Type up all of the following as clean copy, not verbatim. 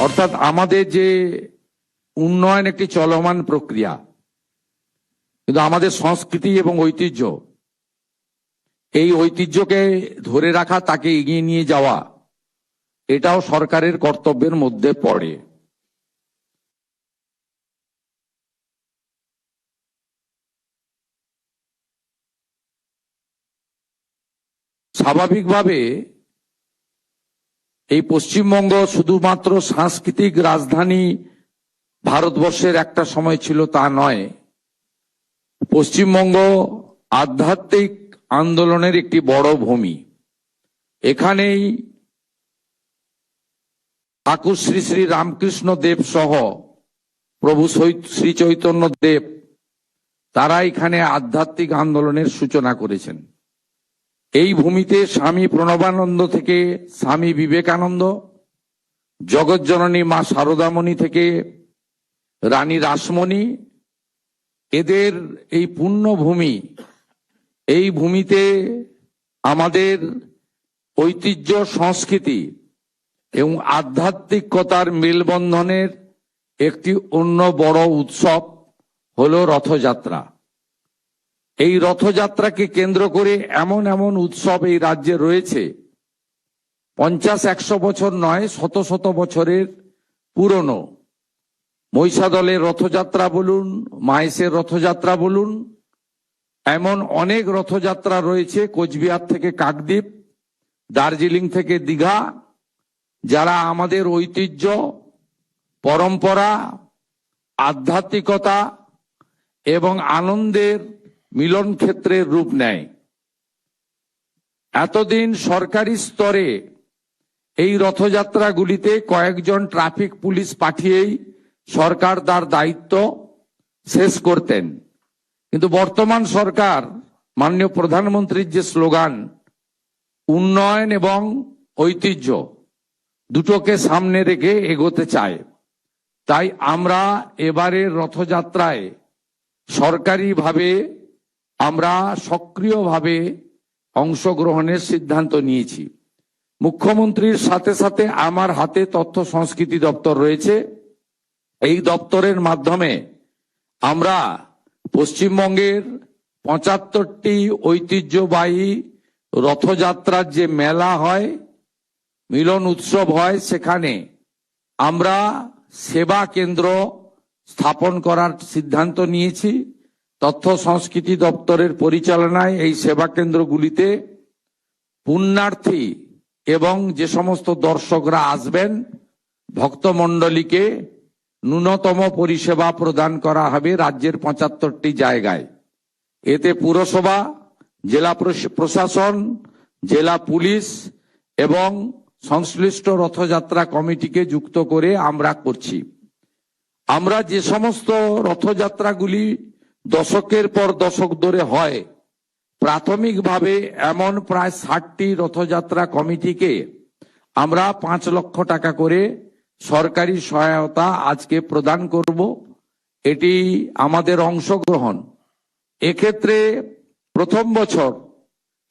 অর্থাৎ আমাদের যে উন্নয়ন একটি চলমান প্রক্রিয়া, কিন্তু আমাদের সংস্কৃতি এবং ঐতিহ্য, এই ঐতিহ্যকে ধরে রাখা, তাকে এগিয়ে নিয়ে যাওয়া, এটাও সরকারের কর্তব্যের মধ্যে পড়ে। স্বাভাবিকভাবে এই পশ্চিমবঙ্গ শুধুমাত্র সাংস্কৃতিক রাজধানী ভারতবর্ষের একটা সময় ছিল তা নয়। পশ্চিমবঙ্গ আধ্যাত্মিক আন্দোলনের একটি বড় ভূমি। এখানেই ঠাকুর শ্রী শ্রী রামকৃষ্ণ দেব সহ প্রভু শ্রী চৈতন্য দেব, তারা এখানে আধ্যাত্মিক আন্দোলনের সূচনা করেছেন। এই ভূমিতে স্বামী প্রণবানন্দ থেকে স্বামী বিবেকানন্দ, জগৎজননী মা শারদামণি থেকে রানী রাসমণি, এদের এই পুণ্যভূমি, এই ভূমিতে আমাদের ঐতিহ্য, সংস্কৃতি এবং আধ্যাত্মিকতার মেলবন্ধনের একটি অন্য বড় উৎসব হলো রথযাত্রা। এই রথযাত্রাকে কেন্দ্র করে এমন এমন উৎসব এই রাজ্যে রয়েছে, 50-100 বছর নয়, শত শত বছরের পুরনো। মহিষাদলের রথযাত্রা বলুন, মাহেশের রথযাত্রা বলুন, এমন অনেক রথযাত্রা রয়েছে। কোচবিহার থেকে কাকদ্বীপ, দার্জিলিং থেকে দীঘা, যারা আমাদের ঐতিহ্য, পরম্পরা, আধ্যাত্মিকতা এবং আনন্দের মিলন ক্ষেত্রের রূপ নেয়। এতদিন সরকারি স্তরে এই রথযাত্রাগুলিতে কয়েকজন ট্রাফিক পুলিশ পাঠিয়েই সরকার তার দায়িত্ব শেষ করতেন, কিন্তু বর্তমান সরকার মাননীয় প্রধানমন্ত্রীর যে স্লোগান উন্নয়ন এবং ঐতিহ্য, দুটোকে সামনে রেখে এগোতে চায়। তাই আমরা এবারের রথযাত্রায় সরকারিভাবে আমরা সক্রিয়ভাবে অংশগ্রহণের সিদ্ধান্ত নিয়েছি। মুখ্যমন্ত্রীর সাথে সাথে আমার হাতে তথ্য সংস্কৃতি দপ্তর রয়েছে। এই দপ্তরের মাধ্যমে আমরা পশ্চিমবঙ্গের 75টি ঐতিহ্যবাহী রথযাত্রার যে মেলা হয়, মিলন উৎসব হয়, সেখানে আমরা সেবা কেন্দ্র স্থাপন করার সিদ্ধান্ত নিয়েছি। তথ্য সংস্কৃতি দপ্তরের পরিচালনায় এই সেবা কেন্দ্রগুলিতে পুণ্যার্থী এবং যে সমস্ত দর্শকরা আসবেন, ভক্তমণ্ডলীকে ন্যূনতম পরিষেবা প্রদান করা হবে রাজ্যের 75টি জায়গায়। এতে পুরসভা, জেলা প্রশাসন, জেলা পুলিশ এবং সংশ্লিষ্ট রথযাত্রা কমিটিকে যুক্ত করে আমরা করছি। আমরা যে সমস্ত রথযাত্রাগুলি দশকের পর দশক ধরে হয়, প্রাথমিকভাবে এমন প্রায় 60টি রথযাত্রা কমিটিকে আমরা 5 লক্ষ টাকা করে সরকারি সহায়তা আজকে প্রদান করব। এটি আমাদের অংশগ্রহণ। এক্ষেত্রে প্রথম বছর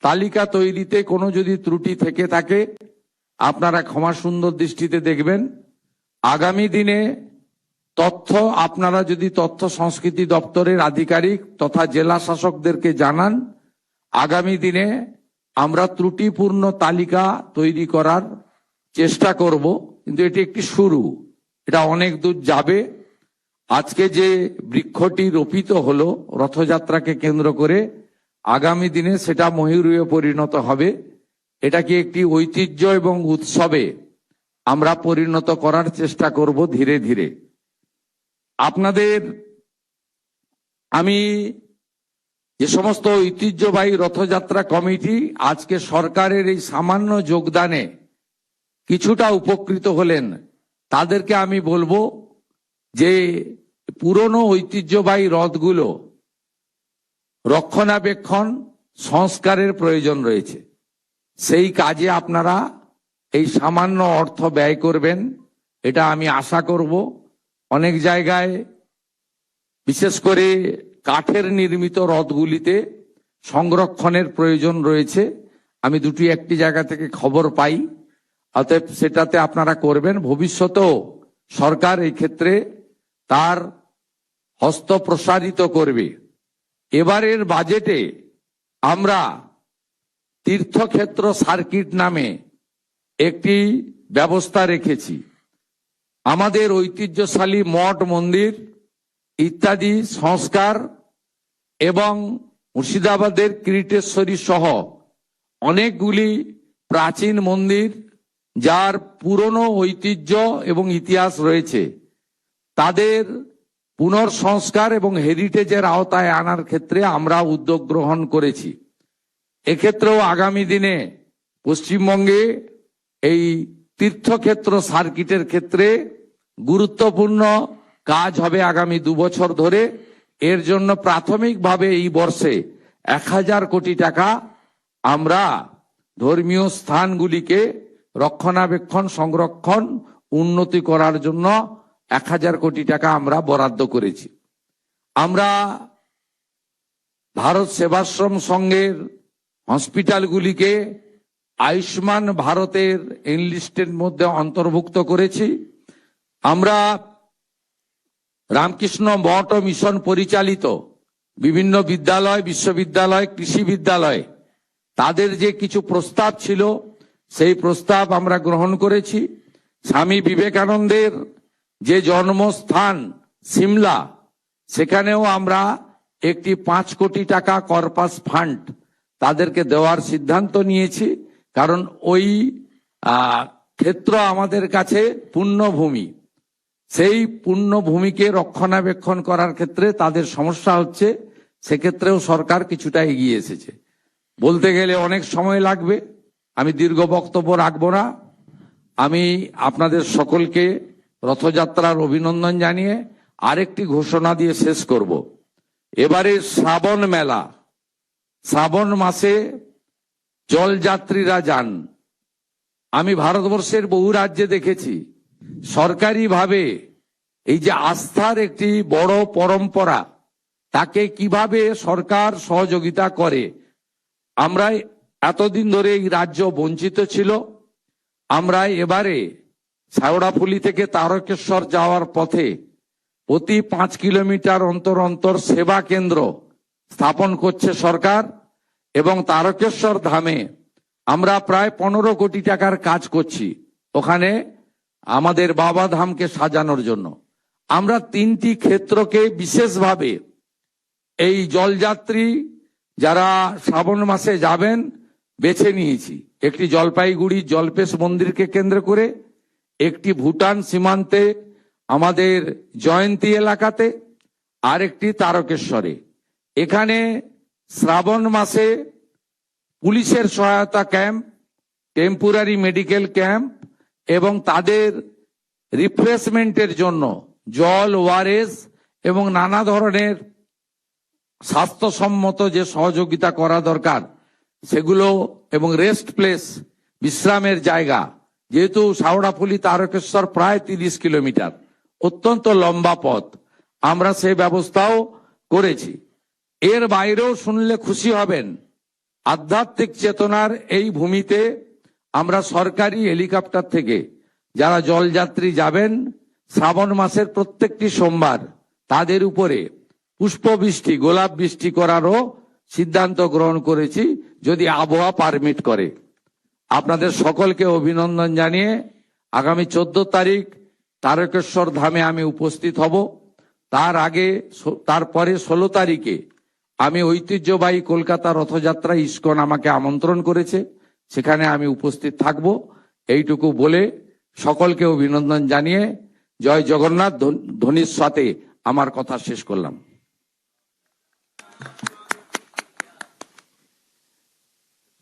তালিকা তৈরিতে কোনো যদি ত্রুটি থেকে থাকে, আপনারা ক্ষমা সুন্দর দৃষ্টিতে দেখবেন। আগামী দিনে তথ্য আপনারা যদি তথ্য সংস্কৃতি দপ্তরের আধিকারিক তথা জেলা শাসকদেরকে জানান, আগামী দিনে আমরা ত্রুটিপূর্ণ তালিকা তৈরি করার চেষ্টা করব। কিন্তু এটি একটি শুরু, এটা অনেক দূর যাবে। আজকে যে বৃক্ষটি রোপিত হলো রথযাত্রাকে কেন্দ্র করে, আগামী দিনে সেটা ময়ূরীয় পরিণত হবে। এটাকে একটি ঐতিহ্য এবং উৎসবে আমরা পরিণত করার চেষ্টা করব ধীরে ধীরে। আপনাদের আমি যে সমস্ত ঐতিহ্যবাহী রথযাত্রা কমিটি আজকে সরকারের এই সামান্য যোগদানে কিছুটা উপকৃত হলেন, তাদেরকে আমি বলবো যে পুরনো ঐতিহ্যবাহী রথগুলো রক্ষণাবেক্ষণ, সংস্কারের প্রয়োজন রয়েছে। সেই কাজে আপনারা এই সামান্য অর্থ ব্যয় করবেন, এটা আমি আশা করব। অনেক জায়গায় বিশেষ করে কাঠের নির্মিত রথগুলিতে সংরক্ষণের প্রয়োজন রয়েছে। আমি একটি জায়গা থেকে খবর পাই, অতএব সেটাতে আপনারা করবেন। ভবিষ্যতেও সরকার এই ক্ষেত্রে তার হস্ত প্রসারিত করবে। এবারের বাজেটে আমরা তীর্থক্ষেত্র সার্কিট নামে একটি ব্যবস্থা রেখেছি। আমাদের ঐতিহ্যশালী মঠ মন্দির ইত্যাদি সংস্কার এবং মুর্শিদাবাদের কিরিটেশ্বরী সহ অনেকগুলি প্রাচীন মন্দির যার পুরনো ঐতিহ্য এবং ইতিহাস রয়েছে, তাদের পুনর্সংস্কার এবং হেরিটেজের আওতায় আনার ক্ষেত্রে আমরা উদ্যোগ গ্রহণ করেছি। এক্ষেত্রেও আগামী দিনে পশ্চিমবঙ্গে এই তীর্থক্ষেত্র সার্কিটের ক্ষেত্রে গুরুত্বপূর্ণ কাজ হবে আগামী 2 বছর ধরে। এর জন্য প্রাথমিকভাবে এই বর্ষে 1000 কোটি টাকা আমরা ধর্মীয় স্থানগুলিকে রক্ষণাবেক্ষণ, সংরক্ষণ, উন্নতি করার জন্য 1000 কোটি টাকা আমরা বরাদ্দ করেছি। আমরা ভারত সেবাশ্রম সংঘের হসপিটালগুলিকে আয়ুষ্মান ভারতের এনলিস্টের মধ্যে অন্তর্ভুক্ত করেছি। আমরা রামকৃষ্ণ মঠ ও মিশন পরিচালিত বিভিন্ন বিদ্যালয়, বিশ্ববিদ্যালয়, কৃষি বিদ্যালয়, তাদের যে কিছু প্রস্তাব ছিল সেই প্রস্তাব আমরা গ্রহণ করেছি। স্বামী বিবেকানন্দের যে জন্মস্থান সিমলা, সেখানেও আমরা একটি 5 কোটি টাকা কর্পাস ফান্ড তাদেরকে দেওয়ার সিদ্ধান্ত নিয়েছি। কারণ ওই ক্ষেত্র আমাদের কাছে পুণ্যভূমি, সেই পুণ্যভূমিকে রক্ষণাবেক্ষণ করার ক্ষেত্রে তাদের সমস্যা হচ্ছে, সেক্ষেত্রেও সরকার কিছুটা এগিয়ে এসেছে। বলতে গেলে অনেক সময় লাগবে, আমি দীর্ঘ বক্তব্য রাখবো না। আমি আপনাদের সকলকে রথযাত্রার অভিনন্দন জানিয়ে আরেকটি ঘোষণা দিয়ে শেষ করব। এবারে শ্রাবণ মেলা, শ্রাবণ মাসে জলযাত্রীরা যান। আমি ভারতবর্ষের বহু রাজ্যে দেখেছি সরকারিভাবে এই যে আস্থার একটি বড় পরম্পরা, তাকে কিভাবে সরকার সহযোগিতা করে। আমরা এতদিন ধরে এই রাজ্য বঞ্চিত ছিল। আমরা এবারে শেওড়াফুলি থেকে তারকেশ্বর যাওয়ার পথে প্রতি 5 কিলোমিটার অন্তর অন্তর সেবা কেন্দ্র স্থাপন করছে সরকার, এবং তারকেশ্বর ধামে আমরা প্রায় 15 কোটি টাকার কাজ করছি ওখানে আমাদের বাবা ধামকে সাজানোর জন্য। আমরা 3টি ক্ষেত্রকে বিশেষভাবে এই জলযাত্রী যারা শ্রাবণ মাসে যাবেন বেছে নিয়েছি। একটি জলপাইগুড়ি জলপেশ মন্দিরকে কেন্দ্র করে, একটি ভুটান সীমান্তে আমাদের জয়ন্তী এলাকাতে, আর একটি তারকেশ্বরে। এখানে শ্রাবণ মাসে পুলিশের সহায়তা ক্যাম্প, টেম্পোরারি মেডিকেল ক্যাম্প এবং তাদের রিফ্রেশমেন্টের জন্য জল, ওআরএস এবং নানা ধরনের স্বাস্থ্যসম্মত যে সহযোগিতা করা দরকার সেগুলো, এবং রেস্ট প্লেস, বিশ্রামের জায়গা, যেহেতু শেওড়াফুলি তারকেশ্বর প্রায় 30 কিলোমিটার, অত্যন্ত লম্বা পথ, আমরা সেই ব্যবস্থাও করেছি। এর বাইরেও শুনলে খুশি হবেন, আধ্যাত্মিক চেতনার এই ভূমিতে আমরা সরকারি হেলিকপ্টার থেকে যারা জলযাত্রী যাবেন শ্রাবণ মাসের প্রত্যেকটি সোমবার তাদের উপরে পুষ্পবৃষ্টি, গোলাপ বৃষ্টি করারও সিদ্ধান্ত গ্রহণ করেছি, যদি আবহাওয়া পারমিট করে। আপনাদের সকলকে অভিনন্দন জানিয়ে আগামী 14 তারিখ তারকেশ্বর ধামে আমি উপস্থিত হব। তারপরে 16 তারিখে আমি ঐতিহ্যবাহী কলকাতা রথযাত্রা ইস্কন আমাকে আমন্ত্রণ করেছে, সেখানে আমি উপস্থিত থাকব। এইটুকু বলে সকলকে অভিনন্দন জানিয়ে জয় জগন্নাথ ধ্বনির সাথে আমার কথা শেষ করলাম।